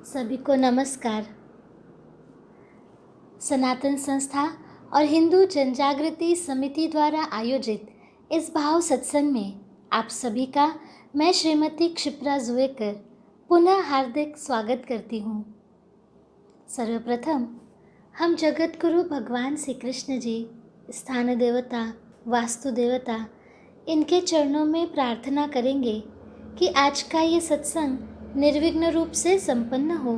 सभी को नमस्कार। सनातन संस्था और हिंदू जनजागृति समिति द्वारा आयोजित इस भाव सत्संग में आप सभी का मैं श्रीमती क्षिप्रा जुएकर पुनः हार्दिक स्वागत करती हूँ। सर्वप्रथम हम जगत गुरु भगवान श्री कृष्ण जी, स्थान देवता, वास्तु देवता, इनके चरणों में प्रार्थना करेंगे कि आज का ये सत्संग निर्विघ्न रूप से संपन्न हो।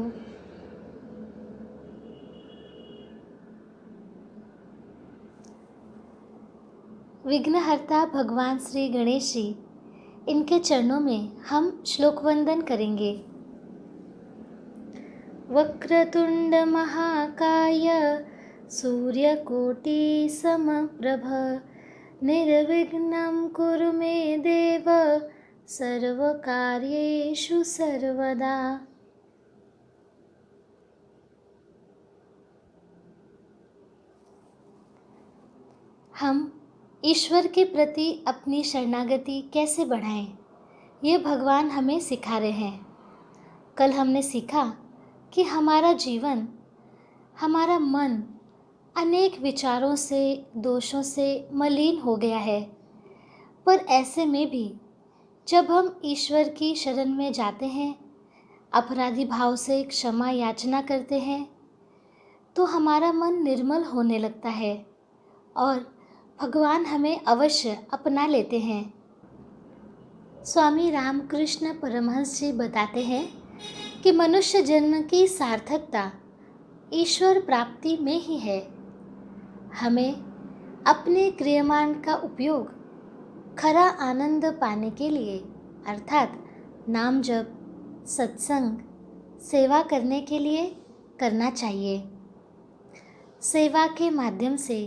विघ्नहर्ता भगवान श्री गणेश जी, इनके चरणों में हम श्लोक वंदन करेंगे। वक्रतुंड महाकाय सूर्यकोटि समप्रभ निर्विघ्नं कुरु मे देव सर्वकार्येषु सर्वदा। हम ईश्वर के प्रति अपनी शरणागति कैसे बढ़ाएं, ये भगवान हमें सिखा रहे हैं। कल हमने सीखा कि हमारा जीवन, हमारा मन अनेक विचारों से, दोषों से मलिन हो गया है। पर ऐसे में भी जब हम ईश्वर की शरण में जाते हैं, अपराधी भाव से क्षमा याचना करते हैं, तो हमारा मन निर्मल होने लगता है और भगवान हमें अवश्य अपना लेते हैं। स्वामी रामकृष्ण परमहंस जी बताते हैं कि मनुष्य जन्म की सार्थकता ईश्वर प्राप्ति में ही है। हमें अपने क्रियमान का उपयोग खरा आनंद पाने के लिए, अर्थात नाम जप, सत्संग, सेवा करने के लिए करना चाहिए। सेवा के माध्यम से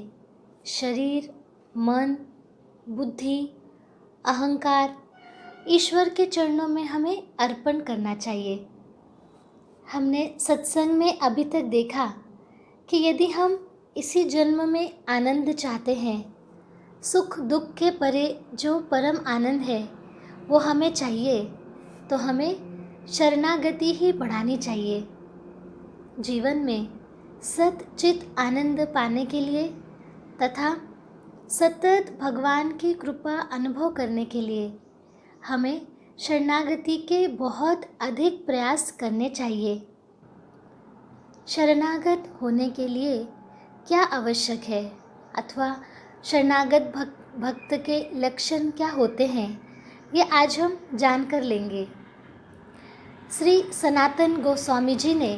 शरीर, मन, बुद्धि, अहंकार ईश्वर के चरणों में हमें अर्पण करना चाहिए। हमने सत्संग में अभी तक देखा कि यदि हम इसी जन्म में आनंद चाहते हैं, सुख दुख के परे जो परम आनंद है वो हमें चाहिए, तो हमें शरणागति ही बढ़ानी चाहिए। जीवन में सत चित आनंद पाने के लिए तथा सतत भगवान की कृपा अनुभव करने के लिए हमें शरणागति के बहुत अधिक प्रयास करने चाहिए। शरणागत होने के लिए क्या आवश्यक है अथवा शरणागत भक्त के लक्षण क्या होते हैं, ये आज हम जानकर लेंगे। श्री सनातन गोस्वामी जी ने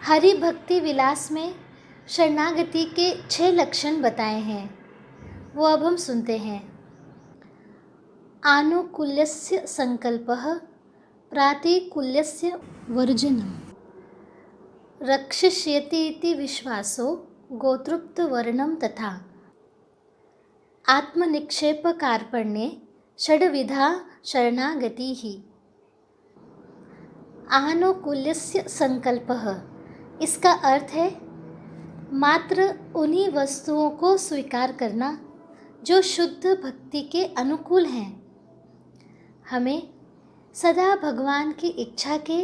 हरि भक्ति विलास में शरणागति के 6 लक्षण बताए हैं, वो अब हम सुनते हैं। आनुकूल्यस्य संकल्पः, प्रातिकूल्यस्य वर्जनम्, रक्षिष्यति इति विश्वासो गोतृप्तवर्णं तथा आत्मनिक्षेपकार्पण्ये षड्विधा शरणागतिः। आनुकूल्यस्य संकल्पः, इसका अर्थ है मात्र उन्हीं वस्तुओं को स्वीकार करना जो शुद्ध भक्ति के अनुकूल हैं। हमें सदा भगवान की इच्छा के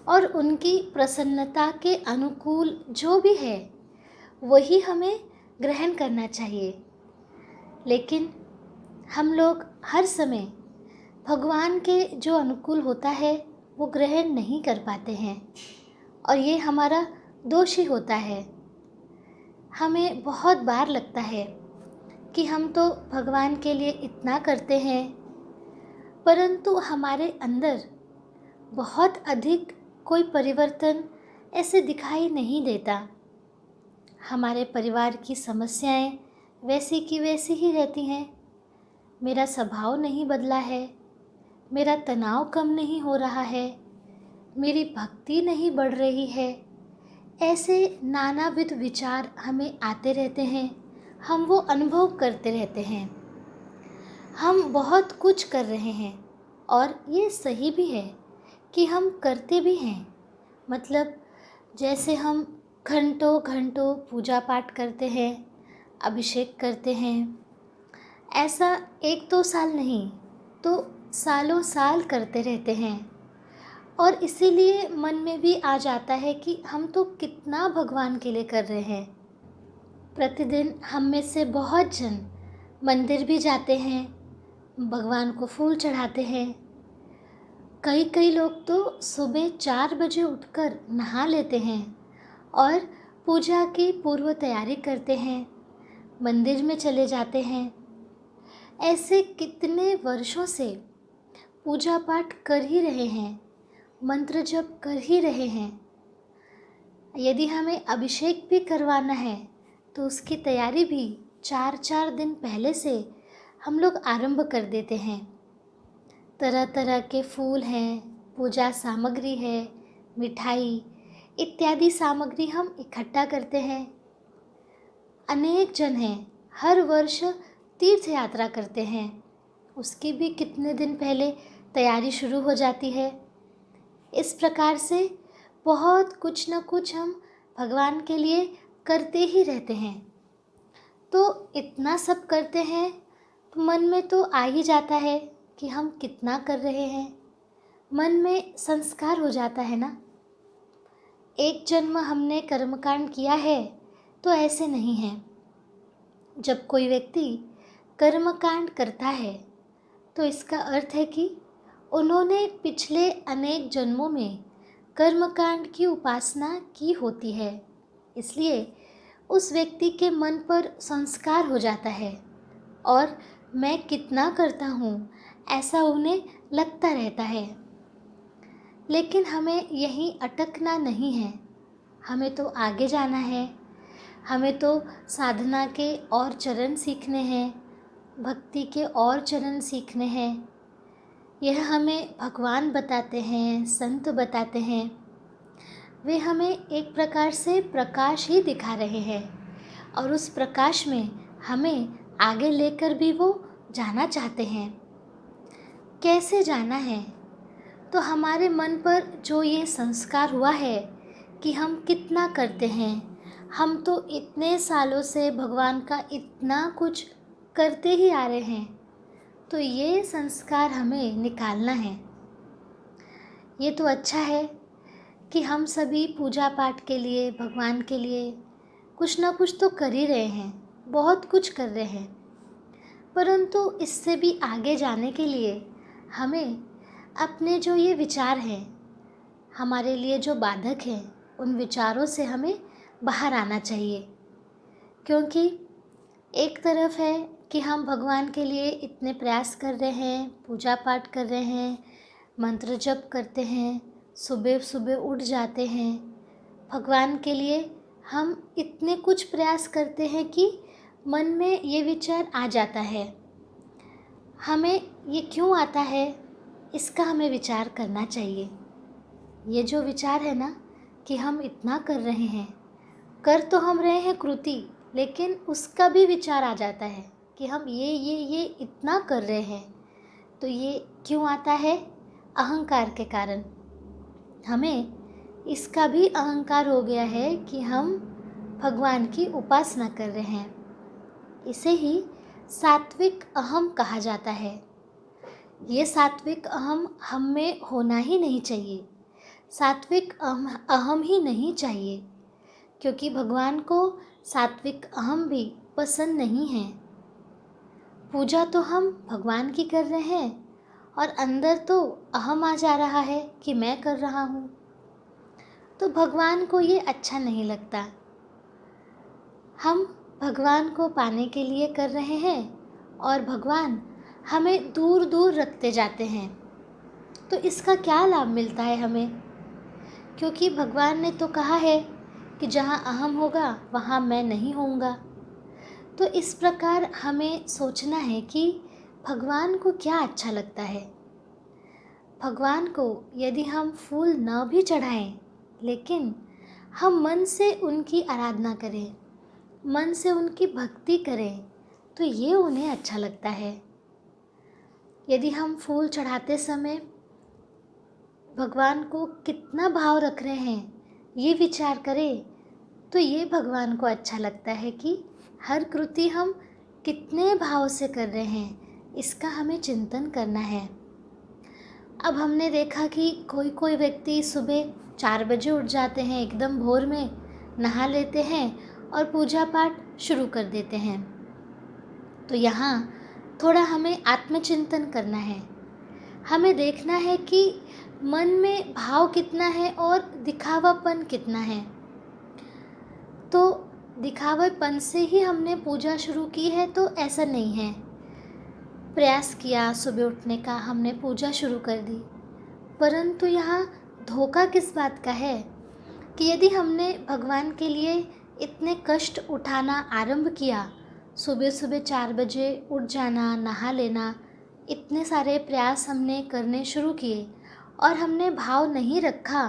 और उनकी प्रसन्नता के अनुकूल जो भी है वही हमें ग्रहण करना चाहिए। लेकिन हम लोग हर समय भगवान के जो अनुकूल होता है वो ग्रहण नहीं कर पाते हैं और ये हमारा दोष ही होता है। हमें बहुत बार लगता है कि हम तो भगवान के लिए इतना करते हैं, परंतु हमारे अंदर बहुत अधिक कोई परिवर्तन ऐसे दिखाई नहीं देता। हमारे परिवार की समस्याएं वैसी की वैसी ही रहती हैं। मेरा स्वभाव नहीं बदला है, मेरा तनाव कम नहीं हो रहा है, मेरी भक्ति नहीं बढ़ रही है। ऐसे नानाविध विचार हमें आते रहते हैं, हम वो अनुभव करते रहते हैं। हम बहुत कुछ कर रहे हैं और ये सही भी है कि हम करते भी हैं। मतलब जैसे हम घंटों घंटों पूजा पाठ करते हैं, अभिषेक करते हैं, ऐसा 1-2 साल नहीं तो सालों साल करते रहते हैं और इसीलिए मन में भी आ जाता है कि हम तो कितना भगवान के लिए कर रहे हैं। प्रतिदिन हम में से बहुत जन मंदिर भी जाते हैं, भगवान को फूल चढ़ाते हैं। कई कई लोग तो सुबह 4 बजे उठकर नहा लेते हैं और पूजा की पूर्व तैयारी करते हैं, मंदिर में चले जाते हैं। ऐसे कितने वर्षों से पूजा पाठ कर ही रहे हैं, मंत्र जप कर ही रहे हैं। यदि हमें अभिषेक भी करवाना है तो उसकी तैयारी भी 4 4 दिन पहले से हम लोग आरंभ कर देते हैं। तरह तरह के फूल हैं, पूजा सामग्री है, मिठाई इत्यादि सामग्री हम इकट्ठा करते हैं। अनेक जन हैं, हर वर्ष तीर्थ यात्रा करते हैं, उसकी भी कितने दिन पहले तैयारी शुरू हो जाती है। इस प्रकार से बहुत कुछ न कुछ हम भगवान के लिए करते ही रहते हैं। तो इतना सब करते हैं तो मन में तो आ ही जाता है कि हम कितना कर रहे हैं। मन में संस्कार हो जाता है ना। एक जन्म हमने कर्मकांड किया है तो ऐसे नहीं है। जब कोई व्यक्ति कर्मकांड करता है तो इसका अर्थ है कि उन्होंने पिछले अनेक जन्मों में कर्मकांड की उपासना की होती है। इसलिए उस व्यक्ति के मन पर संस्कार हो जाता है और मैं कितना करता हूँ ऐसा उन्हें लगता रहता है। लेकिन हमें यहीं अटकना नहीं है, हमें तो आगे जाना है। हमें तो साधना के और चरण सीखने हैं, भक्ति के और चरण सीखने हैं। यह हमें भगवान बताते हैं, संत बताते हैं। वे हमें एक प्रकार से प्रकाश ही दिखा रहे हैं और उस प्रकाश में हमें आगे लेकर भी वो जाना चाहते हैं। कैसे जाना है? तो हमारे मन पर जो ये संस्कार हुआ है कि हम कितना करते हैं, हम तो इतने सालों से भगवान का इतना कुछ करते ही आ रहे हैं, तो ये संस्कार हमें निकालना है। ये तो अच्छा है कि हम सभी पूजा पाठ के लिए, भगवान के लिए कुछ ना कुछ तो कर ही रहे हैं, बहुत कुछ कर रहे हैं। परंतु इससे भी आगे जाने के लिए हमें अपने जो ये विचार हैं, हमारे लिए जो बाधक हैं, उन विचारों से हमें बाहर आना चाहिए। क्योंकि एक तरफ है कि हम भगवान के लिए इतने प्रयास कर रहे हैं, पूजा पाठ कर रहे हैं, मंत्र जप करते हैं, सुबह सुबह उठ जाते हैं। भगवान के लिए हम इतने कुछ प्रयास करते हैं कि मन में ये विचार आ जाता है। हमें ये क्यों आता है, इसका हमें विचार करना चाहिए। ये जो विचार है ना कि हम इतना कर रहे हैं, कर तो हम रहे हैं कृति, लेकिन उसका भी विचार आ जाता है कि हम ये इतना कर रहे हैं। तो ये क्यों आता है? अहंकार के कारण। हमें इसका भी अहंकार हो गया है कि हम भगवान की उपासना कर रहे हैं। इसे ही सात्विक अहम कहा जाता है। ये सात्विक अहम हम में होना ही नहीं चाहिए। सात्विक अहम ही नहीं चाहिए, क्योंकि भगवान को सात्विक अहम भी पसंद नहीं है। पूजा तो हम भगवान की कर रहे हैं और अंदर तो अहम आ जा रहा है कि मैं कर रहा हूँ, तो भगवान को ये अच्छा नहीं लगता। हम भगवान को पाने के लिए कर रहे हैं और भगवान हमें दूर दूर रखते जाते हैं। तो इसका क्या लाभ मिलता है हमें? क्योंकि भगवान ने तो कहा है कि जहाँ अहम होगा वहाँ मैं नहीं होऊंगा। तो इस प्रकार हमें सोचना है कि भगवान को क्या अच्छा लगता है। भगवान को यदि हम फूल न भी चढ़ाएं, लेकिन हम मन से उनकी आराधना करें, मन से उनकी भक्ति करें, तो ये उन्हें अच्छा लगता है। यदि हम फूल चढ़ाते समय भगवान को कितना भाव रख रहे हैं, ये विचार करें, तो ये भगवान को अच्छा लगता है कि हर कृति हम कितने भाव से कर रहे हैं, इसका हमें चिंतन करना है। अब हमने देखा कि कोई कोई व्यक्ति सुबह 4 बजे उठ जाते हैं, एकदम भोर में नहा लेते हैं और पूजा पाठ शुरू कर देते हैं। तो यहाँ थोड़ा हमें आत्मचिंतन करना है। हमें देखना है कि मन में भाव कितना है और दिखावापन कितना है। तो दिखावेपन से ही हमने पूजा शुरू की है तो ऐसा नहीं है। प्रयास किया सुबह उठने का, हमने पूजा शुरू कर दी, परंतु यहाँ धोखा किस बात का है कि यदि हमने भगवान के लिए इतने कष्ट उठाना आरंभ किया, सुबह सुबह 4 बजे उठ जाना, नहा लेना, इतने सारे प्रयास हमने करने शुरू किए और हमने भाव नहीं रखा,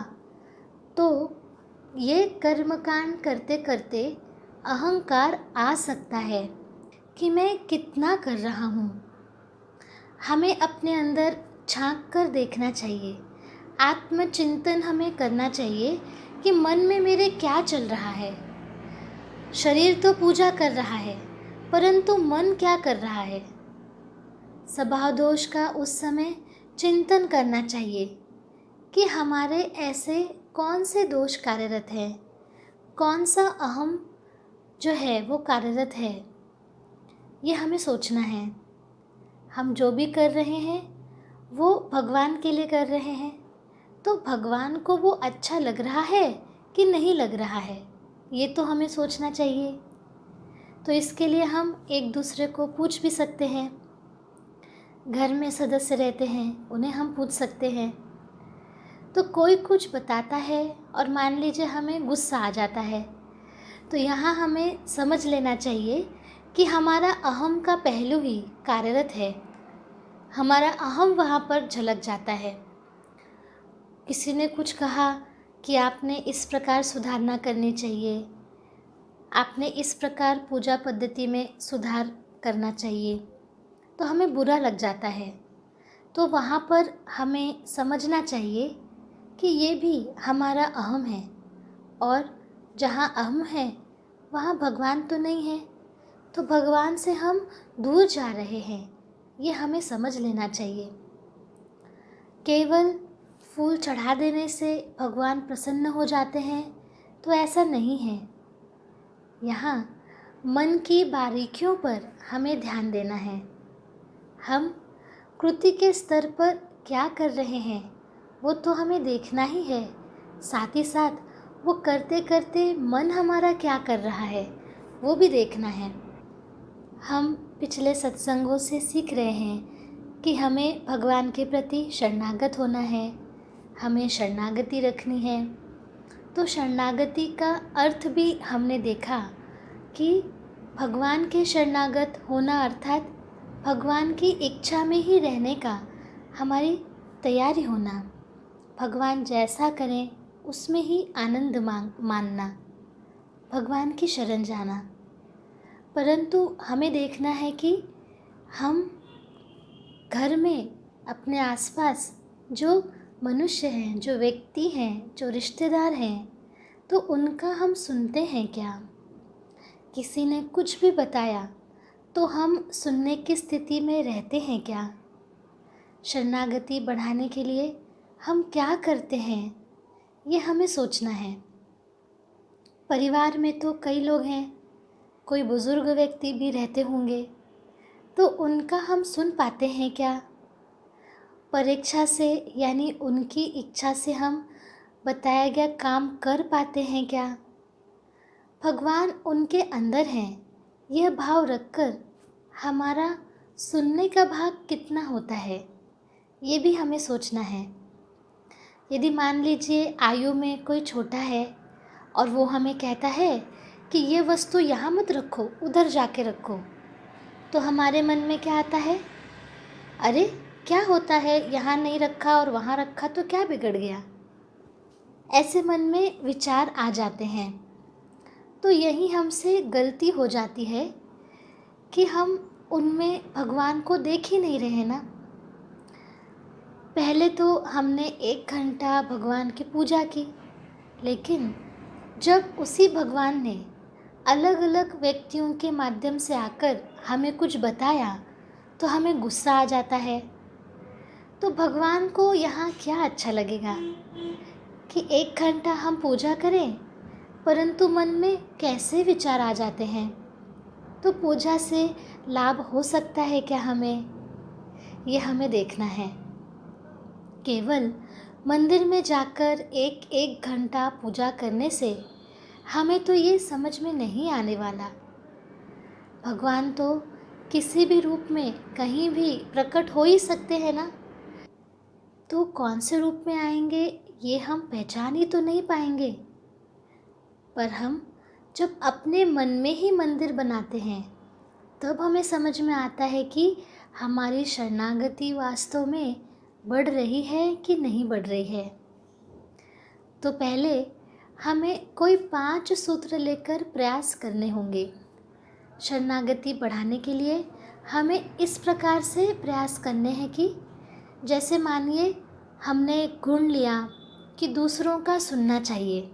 तो ये कर्मकांड करते करते अहंकार आ सकता है कि मैं कितना कर रहा हूँ। हमें अपने अंदर झांक कर देखना चाहिए, आत्मचिंतन हमें करना चाहिए कि मन में मेरे क्या चल रहा है। शरीर तो पूजा कर रहा है, परंतु मन क्या कर रहा है। स्वभाव दोष का उस समय चिंतन करना चाहिए कि हमारे ऐसे कौन से दोष कार्यरत हैं, कौन सा अहम जो है वो कार्यरत है। ये हमें सोचना है। हम जो भी कर रहे हैं वो भगवान के लिए कर रहे हैं, तो भगवान को वो अच्छा लग रहा है कि नहीं लग रहा है, ये तो हमें सोचना चाहिए। तो इसके लिए हम एक दूसरे को पूछ भी सकते हैं। घर में सदस्य रहते हैं, उन्हें हम पूछ सकते हैं। तो कोई कुछ बताता है और मान लीजिए हमें गुस्सा आ जाता है, तो यहाँ हमें समझ लेना चाहिए कि हमारा अहम का पहलू ही कार्यरत है। हमारा अहम वहाँ पर झलक जाता है। किसी ने कुछ कहा कि आपने इस प्रकार सुधारना करनी चाहिए, आपने इस प्रकार पूजा पद्धति में सुधार करना चाहिए, तो हमें बुरा लग जाता है। तो वहाँ पर हमें समझना चाहिए कि ये भी हमारा अहम है, और जहाँ अहम है वहाँ भगवान तो नहीं है, तो भगवान से हम दूर जा रहे हैं, ये हमें समझ लेना चाहिए। केवल फूल चढ़ा देने से भगवान प्रसन्न हो जाते हैं तो ऐसा नहीं है। यहाँ मन की बारीकियों पर हमें ध्यान देना है। हम कृति के स्तर पर क्या कर रहे हैं वो तो हमें देखना ही है, साथ ही साथ वो करते करते मन हमारा क्या कर रहा है वो भी देखना है। हम पिछले सत्संगों से सीख रहे हैं कि हमें भगवान के प्रति शरणागत होना है, हमें शरणागति रखनी है। तो शरणागति का अर्थ भी हमने देखा कि भगवान के शरणागत होना अर्थात भगवान की इच्छा में ही रहने का हमारी तैयारी होना, भगवान जैसा करें उसमें ही आनंद मानना, भगवान की शरण जाना। परंतु हमें देखना है कि हम घर में अपने आसपास जो मनुष्य हैं, जो व्यक्ति हैं, जो रिश्तेदार हैं, तो उनका हम सुनते हैं क्या। किसी ने कुछ भी बताया तो हम सुनने की स्थिति में रहते हैं क्या। शरणागति बढ़ाने के लिए हम क्या करते हैं ये हमें सोचना है। परिवार में तो कई लोग हैं, कोई बुज़ुर्ग व्यक्ति भी रहते होंगे, तो उनका हम सुन पाते हैं क्या। परीक्षा से यानी उनकी इच्छा से हम बताया गया काम कर पाते हैं क्या। भगवान उनके अंदर हैं, यह भाव रखकर हमारा सुनने का भाग कितना होता है ये भी हमें सोचना है। यदि मान लीजिए आयु में कोई छोटा है और वो हमें कहता है कि ये वस्तु यहाँ मत रखो, उधर जाके रखो, तो हमारे मन में क्या आता है, अरे क्या होता है, यहाँ नहीं रखा और वहाँ रखा तो क्या बिगड़ गया। ऐसे मन में विचार आ जाते हैं। तो यही हमसे गलती हो जाती है कि हम उनमें भगवान को देख ही नहीं रहे ना। पहले तो हमने 1 घंटा भगवान की पूजा की, लेकिन जब उसी भगवान ने अलग अलग व्यक्तियों के माध्यम से आकर हमें कुछ बताया तो हमें गुस्सा आ जाता है। तो भगवान को यहाँ क्या अच्छा लगेगा कि 1 घंटा हम पूजा करें, परंतु मन में कैसे विचार आ जाते हैं। तो पूजा से लाभ हो सकता है क्या हमें, ये हमें देखना है। केवल मंदिर में जाकर एक एक घंटा पूजा करने से हमें तो ये समझ में नहीं आने वाला। भगवान तो किसी भी रूप में कहीं भी प्रकट हो ही सकते हैं ना। तो कौन से रूप में आएंगे ये हम पहचान ही तो नहीं पाएंगे। पर हम जब अपने मन में ही मंदिर बनाते हैं तब हमें समझ में आता है कि हमारी शरणागति वास्तव में बढ़ रही है कि नहीं बढ़ रही है। तो पहले हमें कोई 5 सूत्र लेकर प्रयास करने होंगे। शरणागति बढ़ाने के लिए हमें इस प्रकार से प्रयास करने हैं कि जैसे मानिए हमने एक गुण लिया कि दूसरों का सुनना चाहिए।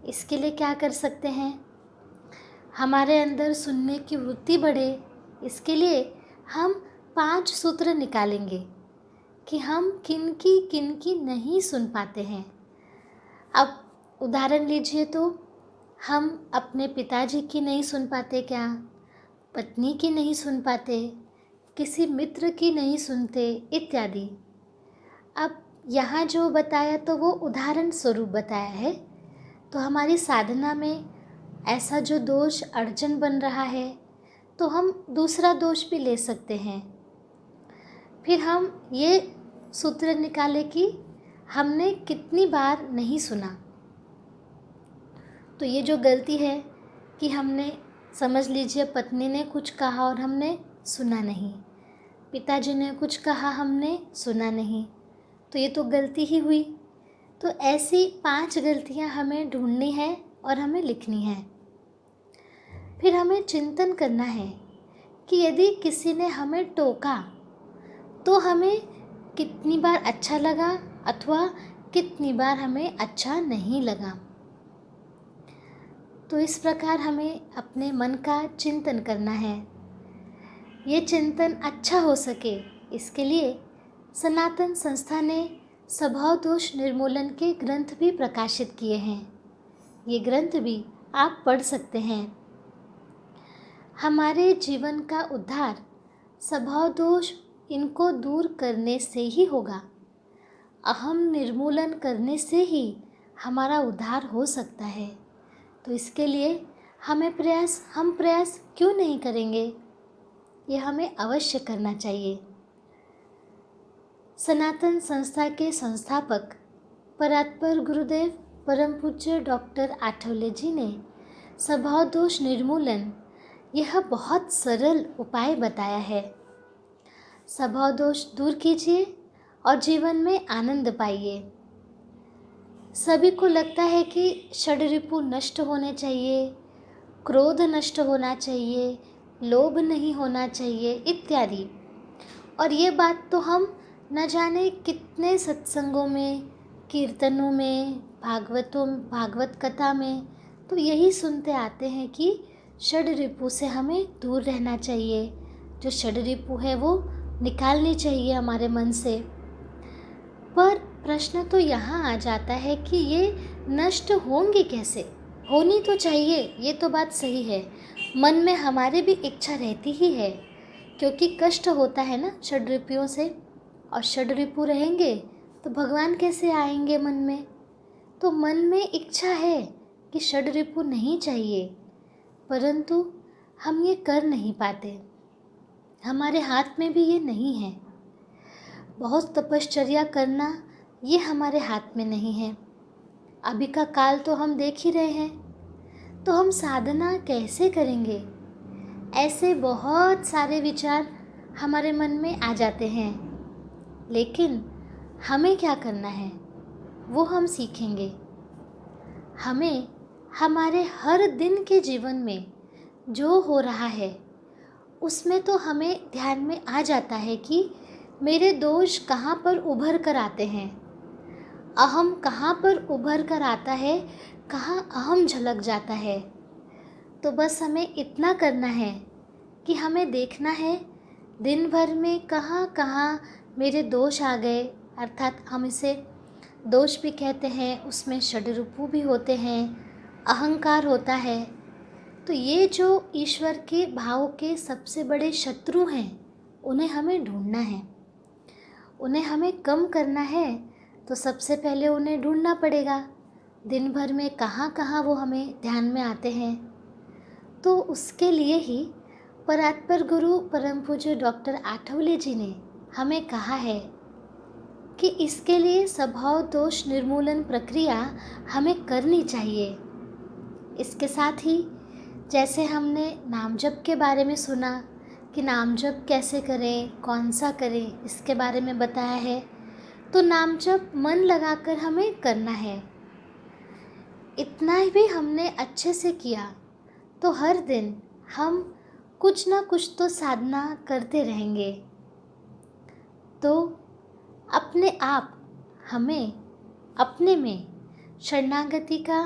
इसके लिए क्या कर सकते हैं, हमारे अंदर सुनने की वृत्ति बढ़े, इसके लिए हम 5 सूत्र निकालेंगे कि हम किन की नहीं सुन पाते हैं। अब उदाहरण लीजिए तो हम अपने पिताजी की नहीं सुन पाते क्या, पत्नी की नहीं सुन पाते, किसी मित्र की नहीं सुनते इत्यादि। अब यहाँ जो बताया तो वो उदाहरण स्वरूप बताया है। तो हमारी साधना में ऐसा जो दोष अड़चन बन रहा है तो हम दूसरा दोष भी ले सकते हैं। फिर हम ये सूत्र निकाले कि हमने कितनी बार नहीं सुना। तो ये जो गलती है कि हमने समझ लीजिए पत्नी ने कुछ कहा और हमने सुना नहीं, पिताजी ने कुछ कहा हमने सुना नहीं, तो ये तो गलती ही हुई। तो ऐसी 5 गलतियां हमें ढूंढनी है और हमें लिखनी है। फिर हमें चिंतन करना है कि यदि किसी ने हमें टोका तो हमें कितनी बार अच्छा लगा अथवा कितनी बार हमें अच्छा नहीं लगा। तो इस प्रकार हमें अपने मन का चिंतन करना है। ये चिंतन अच्छा हो सके इसके लिए सनातन संस्था ने स्वभाव दोष निर्मूलन के ग्रंथ भी प्रकाशित किए हैं। ये ग्रंथ भी आप पढ़ सकते हैं। हमारे जीवन का उद्धार स्वभाव दोष इनको दूर करने से ही होगा। अहम निर्मूलन करने से ही हमारा उद्धार हो सकता है। तो इसके लिए हम प्रयास क्यों नहीं करेंगे, ये हमें अवश्य करना चाहिए। सनातन संस्था के संस्थापक परात्पर गुरुदेव परम पूज्य डॉक्टर आठवले जी ने स्वभाव दोष निर्मूलन यह बहुत सरल उपाय बताया है। स्वभाव दोष दूर कीजिए और जीवन में आनंद पाइए। सभी को लगता है कि षड्रिपु नष्ट होने चाहिए, क्रोध नष्ट होना चाहिए, लोभ नहीं होना चाहिए इत्यादि। और ये बात तो हम न जाने कितने सत्संगों में, कीर्तनों में, भागवत कथा में तो यही सुनते आते हैं कि षड्रिपु से हमें दूर रहना चाहिए। जो षड्रिपु है वो निकालनी चाहिए हमारे मन से। पर प्रश्न तो यहाँ आ जाता है कि ये नष्ट होंगे कैसे। होनी तो चाहिए, ये तो बात सही है। मन में हमारे भी इच्छा रहती ही है, क्योंकि कष्ट होता है ना षड्रिपुओं से। और षड्रिपु रहेंगे तो भगवान कैसे आएंगे मन में। तो मन में इच्छा है कि षड्रिपु नहीं चाहिए, परंतु हम ये कर नहीं पाते। हमारे हाथ में भी ये नहीं है। बहुत तपश्चर्या करना ये हमारे हाथ में नहीं है। अभी का काल तो हम देख ही रहे हैं। तो हम साधना कैसे करेंगे। ऐसे बहुत सारे विचार हमारे मन में आ जाते हैं, लेकिन हमें क्या करना है वो हम सीखेंगे। हमें हमारे हर दिन के जीवन में जो हो रहा है उसमें तो हमें ध्यान में आ जाता है कि मेरे दोष कहाँ पर उभर कर आते हैं, अहम कहाँ पर उभर कर आता है, कहाँ अहम झलक जाता है। तो बस हमें इतना करना है कि हमें देखना है दिन भर में कहाँ कहाँ मेरे दोष आ गए, अर्थात हम इसे दोष भी कहते हैं, उसमें षड्रिपु भी होते हैं, अहंकार होता है। तो ये जो ईश्वर के भाव के सबसे बड़े शत्रु हैं, उन्हें हमें ढूंढना है, उन्हें हमें कम करना है। तो सबसे पहले उन्हें ढूंढना पड़ेगा, दिन भर में कहाँ कहाँ वो हमें ध्यान में आते हैं। तो उसके लिए ही परात्पर गुरु परम पूज्य डॉक्टर आठवले जी ने हमें कहा है कि इसके लिए स्वभाव दोष निर्मूलन प्रक्रिया हमें करनी चाहिए। इसके साथ ही जैसे हमने नाम जप के बारे में सुना कि नाम जप कैसे करें, कौन सा करें, इसके बारे में बताया है। तो नाम जप मन लगाकर हमें करना है। इतना ही भी हमने अच्छे से किया तो हर दिन हम कुछ ना कुछ तो साधना करते रहेंगे। तो अपने आप हमें अपने में शरणागति का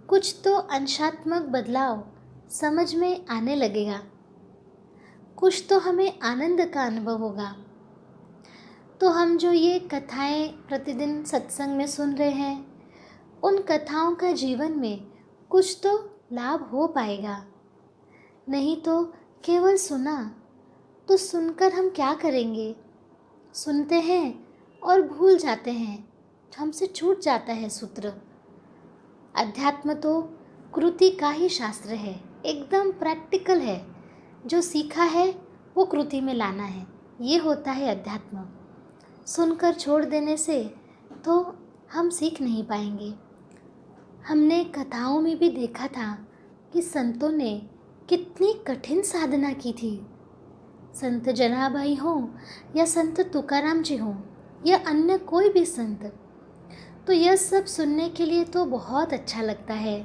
कुछ तो अंशात्मक बदलाव समझ में आने लगेगा, कुछ तो हमें आनंद का अनुभव होगा। तो हम जो ये कथाएं प्रतिदिन सत्संग में सुन रहे हैं, उन कथाओं का जीवन में कुछ तो लाभ हो पाएगा। नहीं तो केवल सुना, तो सुनकर हम क्या करेंगे? सुनते हैं और भूल जाते हैं, हमसे छूट जाता है सूत्र। अध्यात्म तो कृति का ही शास्त्र है, एकदम प्रैक्टिकल है। जो सीखा है वो कृति में लाना है, ये होता है अध्यात्म। सुनकर छोड़ देने से तो हम सीख नहीं पाएंगे। हमने कथाओं में भी देखा था कि संतों ने कितनी कठिन साधना की थी। संत जनाबाई हों या संत तुकाराम जी हों या अन्य कोई भी संत, तो यह सब सुनने के लिए तो बहुत अच्छा लगता है,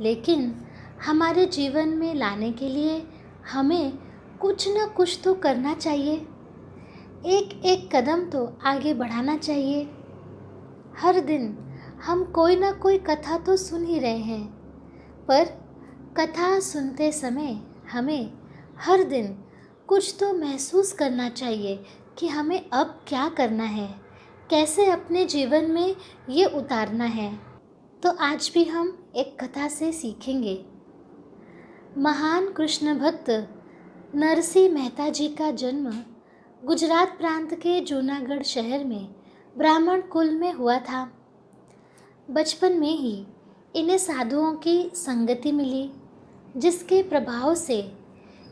लेकिन हमारे जीवन में लाने के लिए हमें कुछ न कुछ तो करना चाहिए। एक एक कदम तो आगे बढ़ाना चाहिए। हर दिन हम कोई ना कोई कथा तो सुन ही रहे हैं, पर कथा सुनते समय हमें हर दिन कुछ तो महसूस करना चाहिए कि हमें अब क्या करना है, कैसे अपने जीवन में ये उतारना है। तो आज भी हम एक कथा से सीखेंगे। महान कृष्ण भक्त नरसिंह मेहता जी का जन्म गुजरात प्रांत के जूनागढ़ शहर में ब्राह्मण कुल में हुआ था। बचपन में ही इन्हें साधुओं की संगति मिली, जिसके प्रभाव से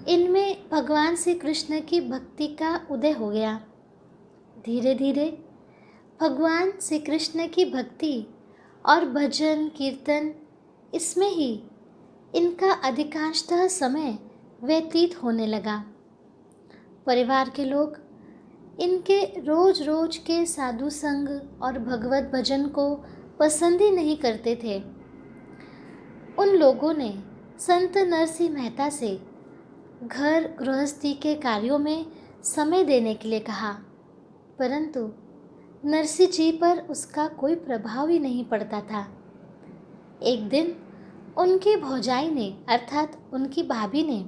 इनमें भगवान श्री कृष्ण की भक्ति का उदय हो गया। धीरे धीरे भगवान श्री कृष्ण की भक्ति और भजन कीर्तन, इसमें ही इनका अधिकांशतः समय व्यतीत होने लगा। परिवार के लोग इनके रोज रोज के साधु संग और भगवत भजन को पसंद ही नहीं करते थे। उन लोगों ने संत नरसिंह मेहता से घर गृहस्थी के कार्यों में समय देने के लिए कहा, परंतु नरसिंह जी पर उसका कोई प्रभाव ही नहीं पड़ता था। एक दिन उनकी भौजाई ने, अर्थात उनकी भाभी ने,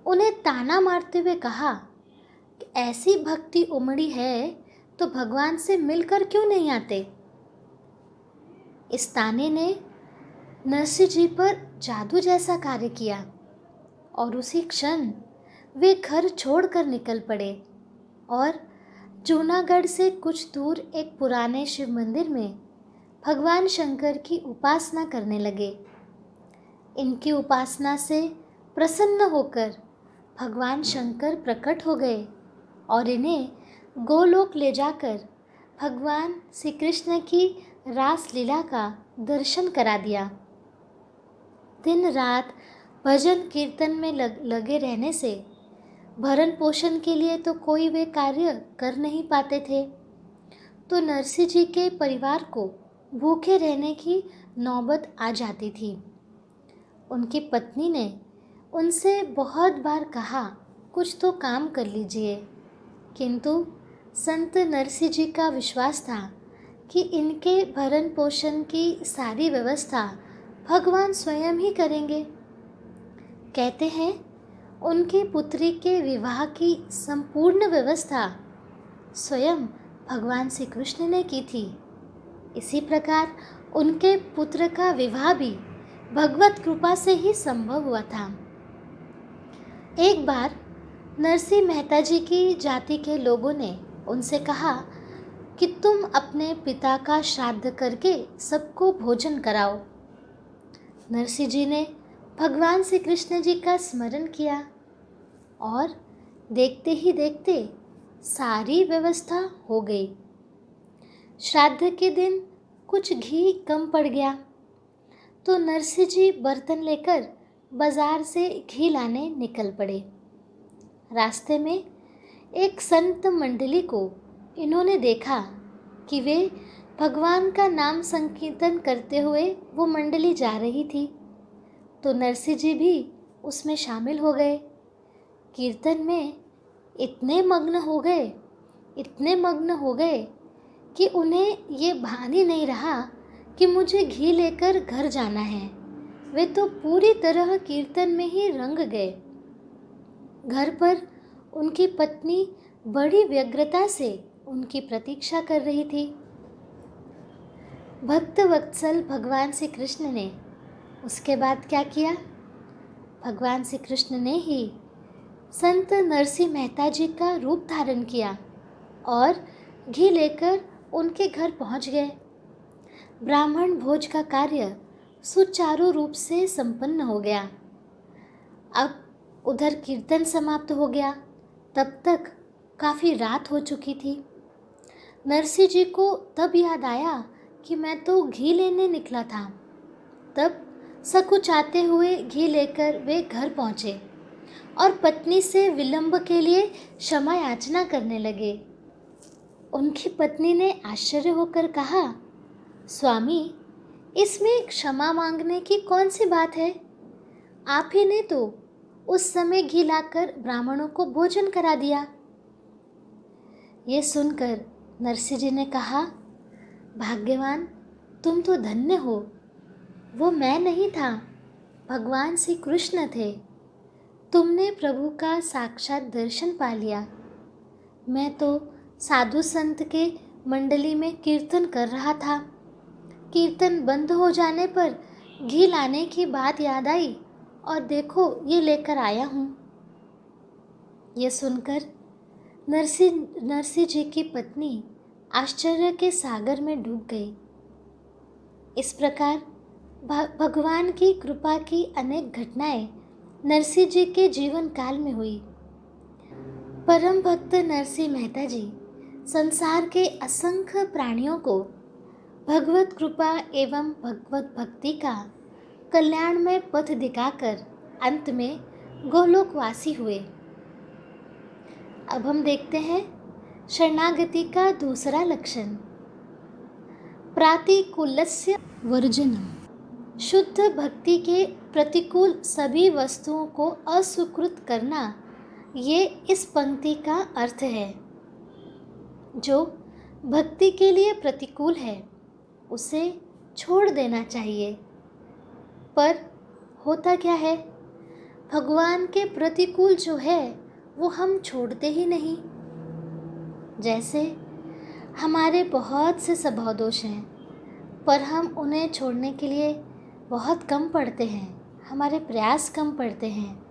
उन्हें ताना मारते हुए कहा कि ऐसी भक्ति उमड़ी है तो भगवान से मिलकर क्यों नहीं आते। इस ताने ने नरसिंह जी पर जादू जैसा कार्य किया और उसी क्षण वे घर छोड़कर निकल पड़े और जूनागढ़ से कुछ दूर एक पुराने शिव मंदिर में भगवान शंकर की उपासना करने लगे। इनकी उपासना से प्रसन्न होकर भगवान शंकर प्रकट हो गए और इन्हें गोलोक ले जाकर भगवान श्री कृष्ण की रास लीला का दर्शन करा दिया। दिन रात भजन कीर्तन में लगे रहने से भरण पोषण के लिए तो कोई वे कार्य कर नहीं पाते थे, तो नरसिंह जी के परिवार को भूखे रहने की नौबत आ जाती थी। उनकी पत्नी ने उनसे बहुत बार कहा कुछ तो काम कर लीजिए, किंतु संत नरसिंह जी का विश्वास था कि इनके भरण पोषण की सारी व्यवस्था भगवान स्वयं ही करेंगे। कहते हैं उनकी पुत्री के विवाह की संपूर्ण व्यवस्था स्वयं भगवान श्री कृष्ण ने की थी। इसी प्रकार उनके पुत्र का विवाह भी भगवत कृपा से ही संभव हुआ था। एक बार नरसिंह मेहता जी की जाति के लोगों ने उनसे कहा कि तुम अपने पिता का श्राद्ध करके सबको भोजन कराओ। नरसिंह जी ने भगवान श्री कृष्ण जी का स्मरण किया और देखते ही देखते सारी व्यवस्था हो गई। श्राद्ध के दिन कुछ घी कम पड़ गया तो नरसिंह जी बर्तन लेकर बाजार से घी लाने निकल पड़े। रास्ते में एक संत मंडली को इन्होंने देखा कि वे भगवान का नाम संकीर्तन करते हुए वो मंडली जा रही थी, तो नरसिंह जी भी उसमें शामिल हो गए। कीर्तन में इतने मग्न हो गए कि उन्हें ये भान ही नहीं रहा कि मुझे घी लेकर घर जाना है। वे तो पूरी तरह कीर्तन में ही रंग गए। घर पर उनकी पत्नी बड़ी व्यग्रता से उनकी प्रतीक्षा कर रही थी। भक्त वत्सल भगवान श्री कृष्ण ने उसके बाद क्या किया? भगवान श्री कृष्ण ने ही संत नरसिंह मेहता जी का रूप धारण किया और घी लेकर उनके घर पहुंच गए। ब्राह्मण भोज का कार्य सुचारू रूप से संपन्न हो गया। अब उधर कीर्तन समाप्त हो गया। तब तक काफ़ी रात हो चुकी थी। नरसिंह जी को तब याद आया कि मैं तो घी लेने निकला था। तब सकुचाते हुए घी लेकर वे घर पहुँचे और पत्नी से विलंब के लिए क्षमा याचना करने लगे। उनकी पत्नी ने आश्चर्य होकर कहा, स्वामी, इसमें क्षमा मांगने की कौन सी बात है? आप ही ने तो उस समय घी लाकर ब्राह्मणों को भोजन करा दिया। ये सुनकर नरसिंह जी ने कहा, भाग्यवान, तुम तो धन्य हो। वो मैं नहीं था, भगवान श्री कृष्ण थे। तुमने प्रभु का साक्षात दर्शन पा लिया। मैं तो साधु संत के मंडली में कीर्तन कर रहा था। कीर्तन बंद हो जाने पर घी लाने की बात याद आई और देखो ये लेकर आया हूँ। ये सुनकर नरसिंह जी की पत्नी आश्चर्य के सागर में डूब गई। इस प्रकार भगवान की कृपा की अनेक घटनाएं नरसिंह जी के जीवन काल में हुई। परम भक्त नरसिंह मेहता जी संसार के असंख्य प्राणियों को भगवत कृपा एवं भगवत भक्ति का कल्याणमय पथ दिखाकर अंत में गोलोकवासी हुए। अब हम देखते हैं शरणागति का दूसरा लक्षण, प्रातिकूल्यस्य वर्जनम। शुद्ध भक्ति के प्रतिकूल सभी वस्तुओं को अस्वीकृत करना, ये इस पंक्ति का अर्थ है। जो भक्ति के लिए प्रतिकूल है उसे छोड़ देना चाहिए। पर होता क्या है, भगवान के प्रतिकूल जो है वो हम छोड़ते ही नहीं। जैसे हमारे बहुत से स्वभाव दोष हैं, पर हम उन्हें छोड़ने के लिए बहुत कम पड़ते हैं, हमारे प्रयास कम पड़ते हैं।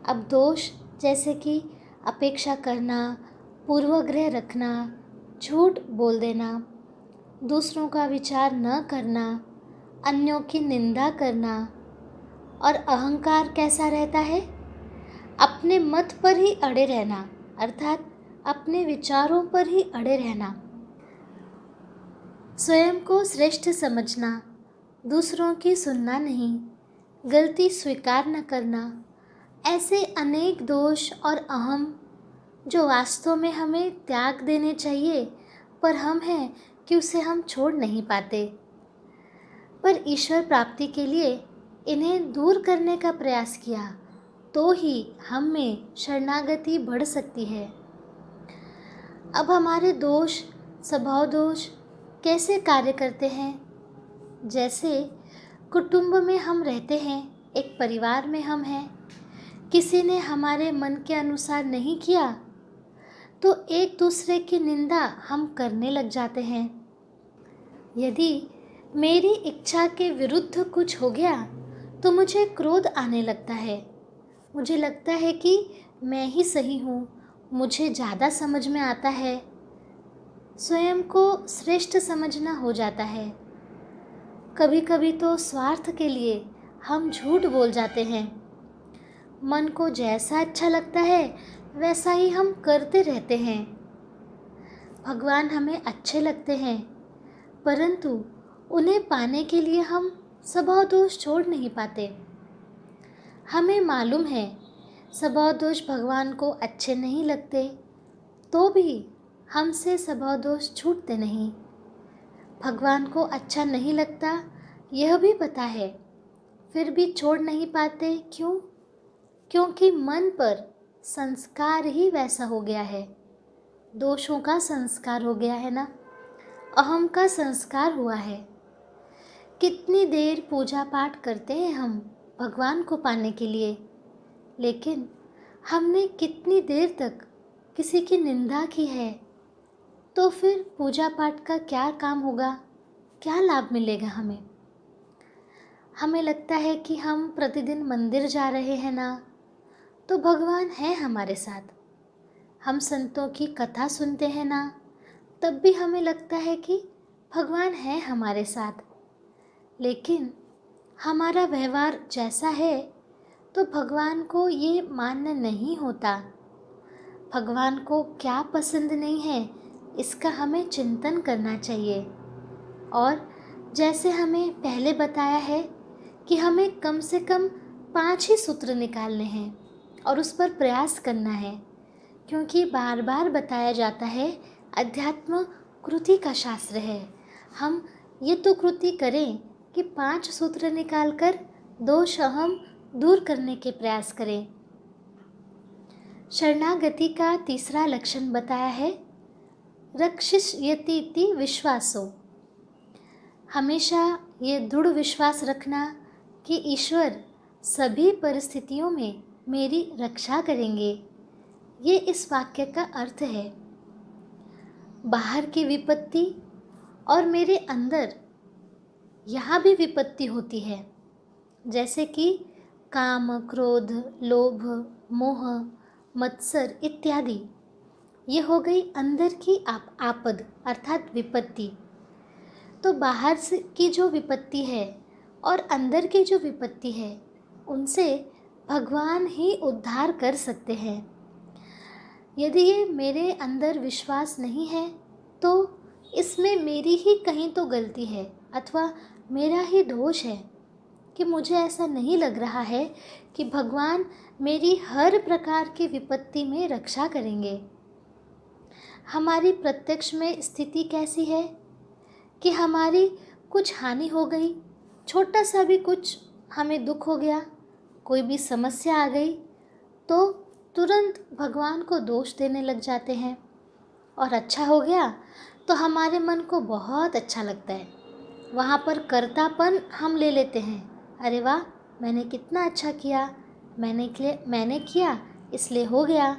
अब दोष जैसे कि अपेक्षा करना, पूर्वाग्रह रखना, झूठ बोल देना, दूसरों का विचार न करना, अन्यों की निंदा करना, और अहंकार कैसा रहता है? अपने मत पर ही अड़े रहना, अर्थात अपने विचारों पर ही अड़े रहना, स्वयं को श्रेष्ठ समझना, दूसरों की सुनना नहीं, गलती स्वीकार न करना, ऐसे अनेक दोष और अहम जो वास्तव में हमें त्याग देने चाहिए, पर हम हैं कि उसे हम छोड़ नहीं पाते। पर ईश्वर प्राप्ति के लिए इन्हें दूर करने का प्रयास किया तो ही हम में शरणागति बढ़ सकती है। अब हमारे दोष, स्वभाव दोष कैसे कार्य करते हैं? जैसे कुटुंब में हम रहते हैं, एक परिवार में हम हैं, किसी ने हमारे मन के अनुसार नहीं किया तो एक दूसरे की निंदा हम करने लग जाते हैं। यदि मेरी इच्छा के विरुद्ध कुछ हो गया तो मुझे क्रोध आने लगता है। मुझे लगता है कि मैं ही सही हूँ, मुझे ज़्यादा समझ में आता है। स्वयं को श्रेष्ठ समझना हो जाता है। कभी कभी तो स्वार्थ के लिए हम झूठ बोल जाते हैं। मन को जैसा अच्छा लगता है वैसा ही हम करते रहते हैं। भगवान हमें अच्छे लगते हैं, परंतु उन्हें पाने के लिए हम स्वभाव दोष छोड़ नहीं पाते। हमें मालूम है स्वभाव दोष भगवान को अच्छे नहीं लगते, तो भी हमसे स्वभाव दोष छूटते नहीं। भगवान को अच्छा नहीं लगता यह भी पता है, फिर भी छोड़ नहीं पाते। क्यों? क्योंकि मन पर संस्कार ही वैसा हो गया है। दोषों का संस्कार हो गया है ना, अहम का संस्कार हुआ है। कितनी देर पूजा पाठ करते हैं हम भगवान को पाने के लिए, लेकिन हमने कितनी देर तक किसी की निंदा की है, तो फिर पूजा पाठ का क्या काम होगा, क्या लाभ मिलेगा हमें? हमें लगता है कि हम प्रतिदिन मंदिर जा रहे हैं ना, तो भगवान है हमारे साथ। हम संतों की कथा सुनते हैं ना, तब भी हमें लगता है कि भगवान है हमारे साथ। लेकिन हमारा व्यवहार जैसा है तो भगवान को ये मान्य नहीं होता। भगवान को क्या पसंद नहीं है इसका हमें चिंतन करना चाहिए। और जैसे हमें पहले बताया है कि हमें कम से कम 5 ही सूत्र निकालने हैं और उस पर प्रयास करना है, क्योंकि बार बार बताया जाता है अध्यात्म कृति का शास्त्र है। हम ये तो कृति करें कि 5 सूत्र निकालकर दोष अहम दूर करने के प्रयास करें। शरणागति का तीसरा लक्षण बताया है रक्षिष्यतीति विश्वासो। हमेशा ये दृढ़ विश्वास रखना कि ईश्वर सभी परिस्थितियों में मेरी रक्षा करेंगे। ये इस वाक्य का अर्थ है। बाहर की विपत्ति और मेरे अंदर यहाँ भी विपत्ति होती है, जैसे कि काम, क्रोध, लोभ, मोह, मत्सर इत्यादि। ये हो गई अंदर की आपद अर्थात विपत्ति। तो बाहर से की जो विपत्ति है और अंदर की जो विपत्ति है, उनसे भगवान ही उद्धार कर सकते हैं। यदि ये मेरे अंदर विश्वास नहीं है तो इसमें मेरी ही कहीं तो गलती है अथवा मेरा ही दोष है कि मुझे ऐसा नहीं लग रहा है कि भगवान मेरी हर प्रकार की विपत्ति में रक्षा करेंगे। हमारी प्रत्यक्ष में स्थिति कैसी है कि हमारी कुछ हानि हो गई, छोटा सा भी कुछ हमें दुख हो गया, कोई भी समस्या आ गई, तो तुरंत भगवान को दोष देने लग जाते हैं। और अच्छा हो गया तो हमारे मन को बहुत अच्छा लगता है, वहाँ पर कर्तापन हम ले लेते हैं। अरे वाह, मैंने कितना अच्छा किया, मैंने किया इसलिए हो गया,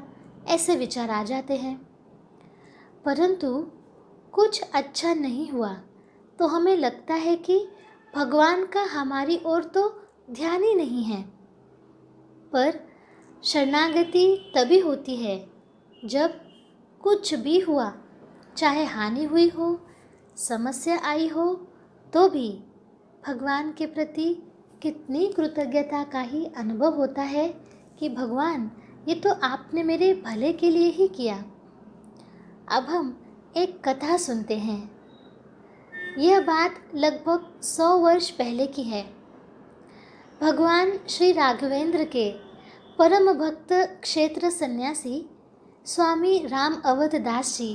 ऐसे विचार आ जाते हैं। परंतु कुछ अच्छा नहीं हुआ तो हमें लगता है कि भगवान का हमारी ओर तो ध्यान ही नहीं है। पर शरणागति तभी होती है जब कुछ भी हुआ, चाहे हानि हुई हो, समस्या आई हो, तो भी भगवान के प्रति कितनी कृतज्ञता का ही अनुभव होता है कि भगवान ये तो आपने मेरे भले के लिए ही किया। अब हम एक कथा सुनते हैं। यह बात लगभग 100 वर्ष पहले की है। भगवान श्री राघवेंद्र के परम भक्त क्षेत्र सन्यासी स्वामी राम अवध दास जी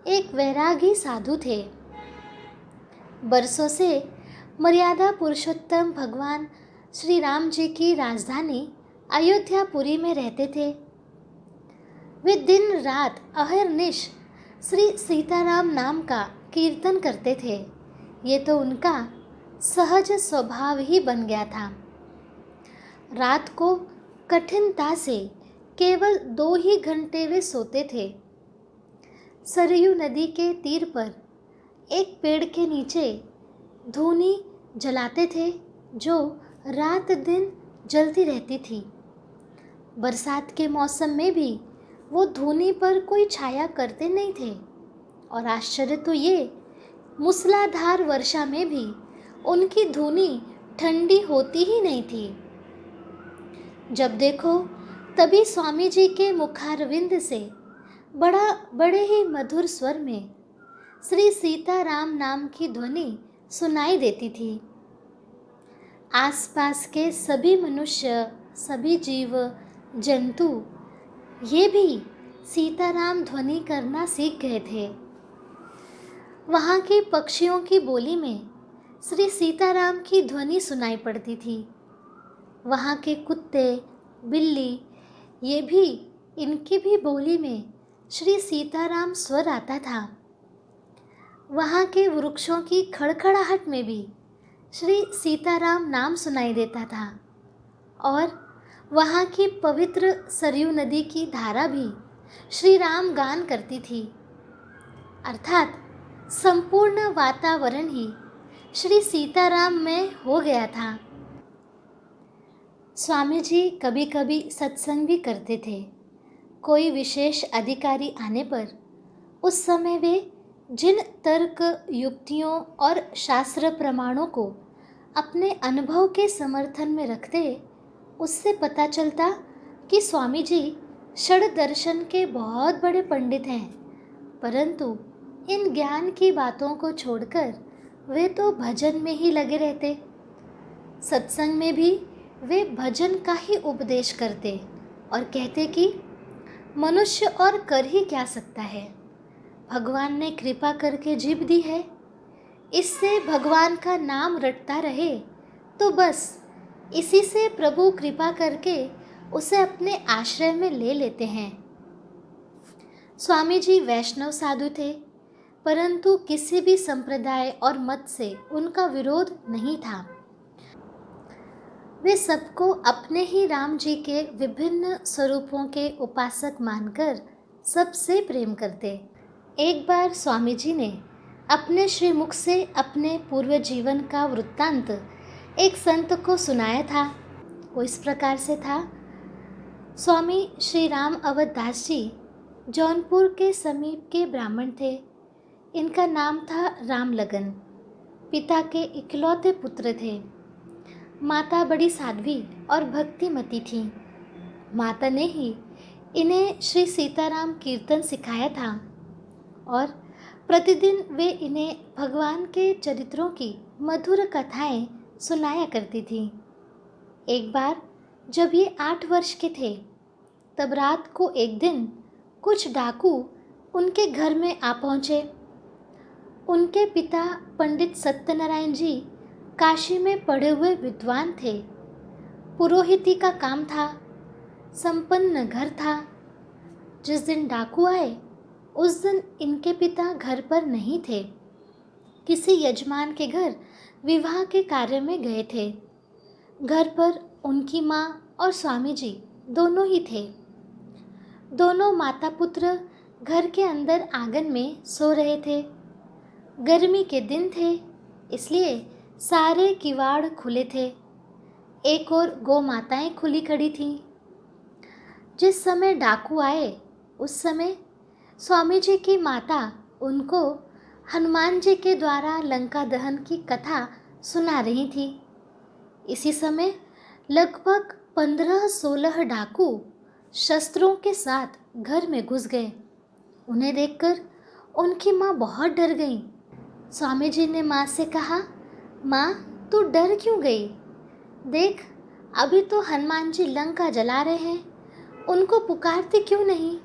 एक वैरागी साधु थे। बरसों से मर्यादा पुरुषोत्तम भगवान श्री राम जी की राजधानी अयोध्यापुरी में रहते थे। वे दिन रात अहरनिश श्री सीताराम नाम का कीर्तन करते थे। ये तो उनका सहज स्वभाव ही बन गया था। रात को कठिनता से केवल 2 ही घंटे वे सोते थे सरयू नदी के तीर पर एक पेड़ के नीचे धूनी जलाते थे, जो रात दिन जलती रहती थी। बरसात के मौसम में भी वो धूनी पर कोई छाया करते नहीं थे, और आश्चर्य तो ये, मूसलाधार वर्षा में भी उनकी धूनी ठंडी होती ही नहीं थी। जब देखो तभी स्वामी जी के मुखारविंद से बड़े ही मधुर स्वर में श्री सीताराम नाम की ध्वनि सुनाई देती थी। आसपास के सभी मनुष्य, सभी जीव जंतु ये भी सीताराम ध्वनि करना सीख गए थे। वहाँ की पक्षियों की बोली में श्री सीताराम की ध्वनि सुनाई पड़ती थी। वहाँ के कुत्ते, बिल्ली, ये भी, इनकी भी बोली में श्री सीताराम स्वर आता था। वहाँ के वृक्षों की खड़खड़ाहट में भी श्री सीताराम नाम सुनाई देता था, और वहाँ की पवित्र सरयू नदी की धारा भी श्री राम गान करती थी। अर्थात संपूर्ण वातावरण ही श्री सीताराम में हो गया था। स्वामी जी कभी कभी सत्संग भी करते थे। कोई विशेष अधिकारी आने पर उस समय वे जिन तर्क, युक्तियों और शास्त्र प्रमाणों को अपने अनुभव के समर्थन में रखते, उससे पता चलता कि स्वामी जी षड दर्शन के बहुत बड़े पंडित हैं, परंतु इन ज्ञान की बातों को छोड़कर वे तो भजन में ही लगे रहते। सत्संग में भी वे भजन का ही उपदेश करते और कहते कि मनुष्य और कर ही क्या सकता है, भगवान ने कृपा करके जीभ दी है, इससे भगवान का नाम रटता रहे तो बस इसी से प्रभु कृपा करके उसे अपने आश्रय में ले लेते हैं। स्वामी जी वैष्णव साधु थे, परंतु किसी भी संप्रदाय और मत से उनका विरोध नहीं था। वे सबको अपने ही राम जी के विभिन्न स्वरूपों के उपासक मानकर सबसे प्रेम करते। एक बार स्वामी जी ने अपने श्रीमुख से अपने पूर्व जीवन का वृत्तांत एक संत को सुनाया था। वो इस प्रकार से था। स्वामी श्री राम अवध दास जी जौनपुर के समीप के ब्राह्मण थे। इनका नाम था राम लगन। पिता के इकलौते पुत्र थे। माता बड़ी साध्वी और भक्तिमती थी। माता ने ही इन्हें श्री सीताराम कीर्तन सिखाया था, और प्रतिदिन वे इन्हें भगवान के चरित्रों की मधुर कथाएं सुनाया करती थी। एक बार जब ये 8 वर्ष के थे, तब रात को एक दिन कुछ डाकू उनके घर में आ पहुँचे। उनके पिता पंडित सत्यनारायण जी काशी में पढ़े हुए विद्वान थे। पुरोहिती का काम था, संपन्न घर था। जिस दिन डाकू आए उस दिन इनके पिता घर पर नहीं थे, किसी यजमान के घर विवाह के कार्य में गए थे। घर पर उनकी माँ और स्वामी जी दोनों ही थे। दोनों माता पुत्र घर के अंदर आंगन में सो रहे थे। गर्मी के दिन थे, इसलिए सारे किवाड़ खुले थे। एक और गौ माताएं खुली खड़ी थीं। जिस समय डाकू आए उस समय स्वामी जी की माता उनको हनुमान जी के द्वारा लंका दहन की कथा सुना रही थी। इसी समय लगभग 15-16 डाकू शस्त्रों के साथ घर में घुस गए। उन्हें देखकर उनकी माँ बहुत डर गई। स्वामी जी ने माँ से कहा, माँ तू डर क्यों गई? देख, अभी तो हनुमान जी लंका जला रहे हैं, उनको पुकारते क्यों नहीं?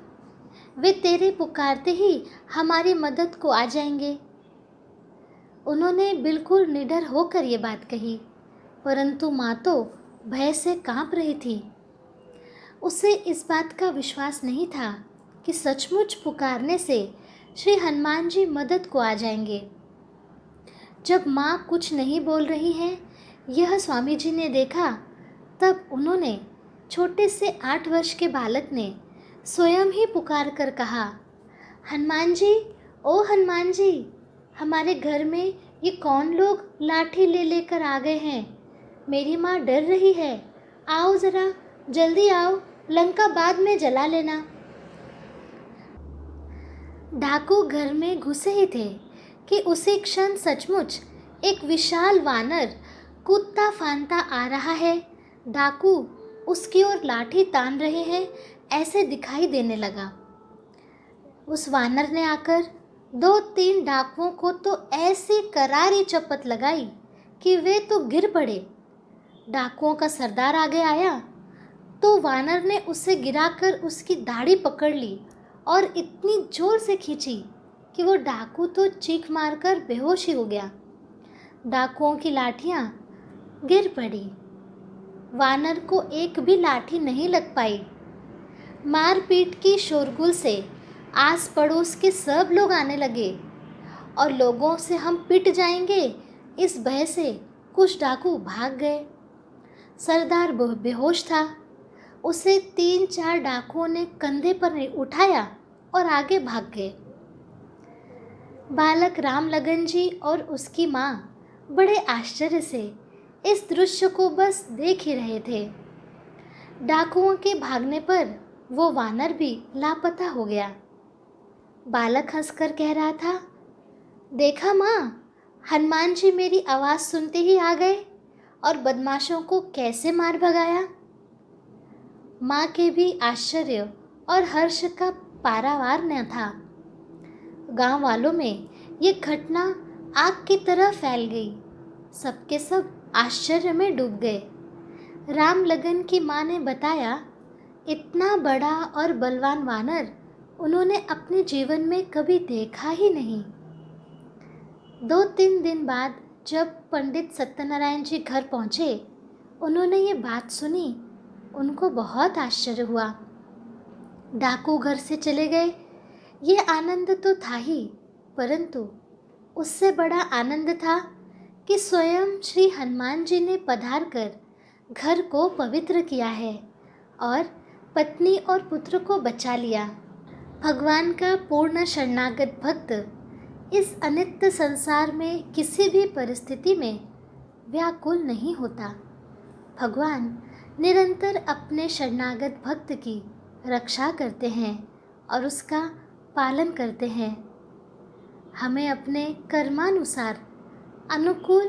वे तेरे पुकारते ही हमारी मदद को आ जाएंगे। उन्होंने बिल्कुल निडर होकर ये बात कही, परंतु माँ तो भय से कांप रही थी। उसे इस बात का विश्वास नहीं था कि सचमुच पुकारने से श्री हनुमान जी मदद को आ जाएंगे। जब माँ कुछ नहीं बोल रही हैं, यह स्वामी जी ने देखा, तब उन्होंने, छोटे से 8 वर्ष के बालक ने स्वयं ही पुकार कर कहा, हनुमान जी, ओ हनुमान जी, हमारे घर में ये कौन लोग लाठी ले लेकर आ गए हैं? मेरी माँ डर रही है। आओ ज़रा, जल्दी आओ, लंका बाद में जला लेना। डाकू घर में घुसे ही थे कि उसी क्षण सचमुच एक विशाल वानर कूदता फांदता आ रहा है। डाकू उसकी ओर लाठी तान रहे हैं ऐसे दिखाई देने लगा। उस वानर ने आकर 2-3 डाकुओं को तो ऐसी करारी चपत लगाई कि वे तो गिर पड़े। डाकुओं का सरदार आगे आया तो वानर ने उसे गिराकर उसकी दाढ़ी पकड़ ली और इतनी जोर से खींची कि वो डाकू तो चीख मारकर बेहोश ही हो गया। डाकुओं की लाठियां गिर पड़ी। वानर को एक भी लाठी नहीं लग पाई। मारपीट की शोरगुल से आस पड़ोस के सब लोग आने लगे और लोगों से हम पिट जाएंगे इस भय से कुछ डाकू भाग गए। सरदार बेहोश था। उसे 3-4 डाकुओं ने कंधे पर उठाया और आगे भाग गए। बालक रामलगन जी और उसकी माँ बड़े आश्चर्य से इस दृश्य को बस देख ही रहे थे। डाकुओं के भागने पर वो वानर भी लापता हो गया। बालक हंसकर कह रहा था, देखा माँ, हनुमान जी मेरी आवाज़ सुनते ही आ गए और बदमाशों को कैसे मार भगाया। माँ के भी आश्चर्य और हर्ष का पारावार न था। गांव वालों में ये घटना आग की तरह फैल गई। सबके सब आश्चर्य में डूब गए। रामलगन की माँ ने बताया, इतना बड़ा और बलवान वानर उन्होंने अपने जीवन में कभी देखा ही नहीं। 2-3 दिन बाद जब पंडित सत्यनारायण जी घर पहुँचे, उन्होंने ये बात सुनी। उनको बहुत आश्चर्य हुआ। डाकू घर से चले गए, ये आनंद तो था ही, परंतु उससे बड़ा आनंद था कि स्वयं श्री हनुमान जी ने पधार कर घर को पवित्र किया है और पत्नी और पुत्र को बचा लिया। भगवान का पूर्ण शरणागत भक्त इस अनित्य संसार में किसी भी परिस्थिति में व्याकुल नहीं होता। भगवान निरंतर अपने शरणागत भक्त की रक्षा करते हैं और उसका पालन करते हैं। हमें अपने कर्मानुसार अनुकूल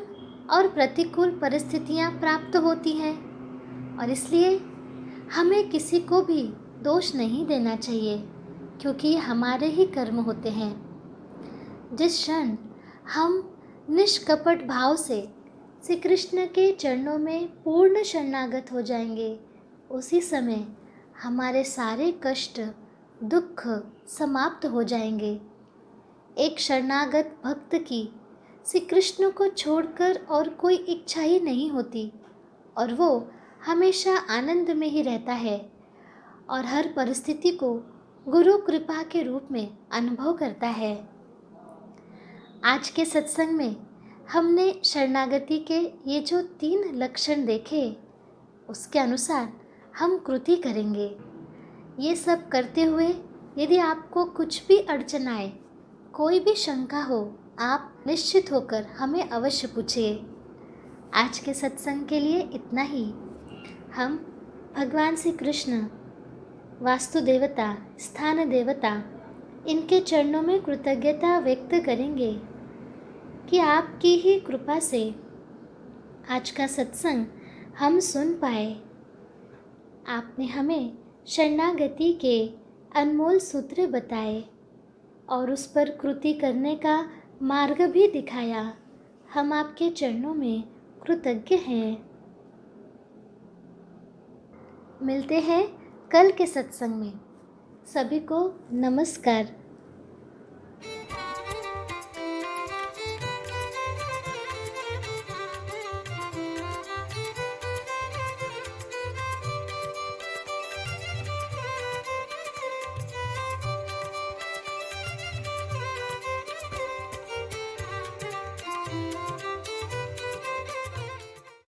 और प्रतिकूल परिस्थितियां प्राप्त होती हैं और इसलिए हमें किसी को भी दोष नहीं देना चाहिए, क्योंकि ये हमारे ही कर्म होते हैं। जिस क्षण हम निष्कपट भाव से श्री कृष्ण के चरणों में पूर्ण शरणागत हो जाएंगे, उसी समय हमारे सारे कष्ट दुख समाप्त हो जाएंगे। एक शरणागत भक्त की श्री कृष्ण को छोड़कर और कोई इच्छा ही नहीं होती और वो हमेशा आनंद में ही रहता है और हर परिस्थिति को गुरु कृपा के रूप में अनुभव करता है। आज के सत्संग में हमने शरणागति के ये जो 3 लक्षण देखे, उसके अनुसार हम कृति करेंगे। ये सब करते हुए यदि आपको कुछ भी अड़चन आए, कोई भी शंका हो, आप निश्चित होकर हमें अवश्य पूछिए। आज के सत्संग के लिए इतना ही। हम भगवान श्री कृष्ण, वास्तु देवता, स्थान देवता, इनके चरणों में कृतज्ञता व्यक्त करेंगे कि आपकी ही कृपा से आज का सत्संग हम सुन पाए। आपने हमें शरणागति के अनमोल सूत्र बताए और उस पर कृति करने का मार्ग भी दिखाया। हम आपके चरणों में कृतज्ञ हैं। मिलते हैं कल के सत्संग में। सभी को नमस्कार।